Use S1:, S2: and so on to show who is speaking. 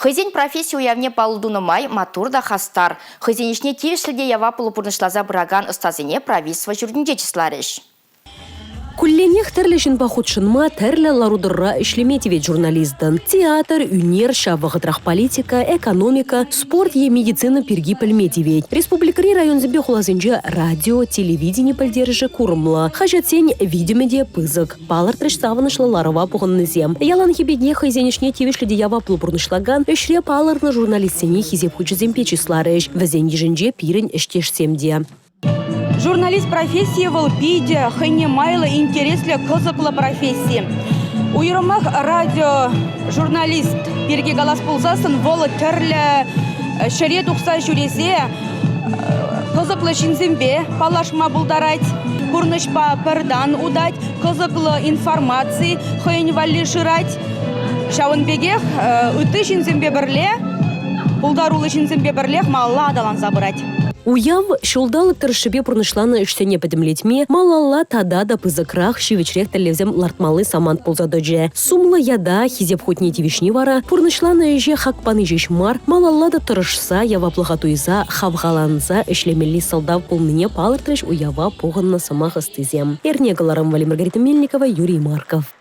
S1: Хызен профессия уявне палудунымай матурда хастар. Хызенишне тиешліде ява полупурнышлаза браган ыстазыне правительство жүрдіндечісларыш.
S2: Кулленех тәрлешін бақутшынма тәрлі ларудырра ішлеметевет журналистын. Театр, үнер, шавығытрах политика, экономика, спорт и медицина перги пілметевет. Республикари районзебе хулазынжы радио, телевидение пілдережі курымла. Хажатсен видимеде пызык. Палар трэш-савынышлы ларова пұғыннызем. Ялан хебедне хайзенішне тевешліде ява плупурнышлаган, үшре паларны журналистсене хизеп хучызем печисларыш. Вазен ежінже пирін іштешсемде.
S3: Журналист профессии вол пиде, хэне майла интересля кызыклы профессии. Уйрымах радио журналист перге галас пулзасын вол тірлі шыре тұқса жүресе кызыклы шинзембе палашма булдарать, курнышпа пырдан удать, кызыклы информации хэнь валли шырать. Шауынбегех үті шинзембе бірле, пулдарулы шинзембе бірлех малла адалан забырать.
S2: Уяв шулдалык тырышыбе пурнышланы ішсене пәдімлетме, малалла тада да пызыкрах шивечрек тәлевзем лартмалы самант пулзадыже. Сумлы яда хизеп хотне тивишни вара, пурнышланы же хакпаны жешмар, малалла да тырышса, ява плахатуйза, хавгаланза, ішлемелли салдав пулныне палыртыш уява пуғынна самах ыстызем. Эрнегаларым Вали Маргарита Мельникова, Юрий Марков.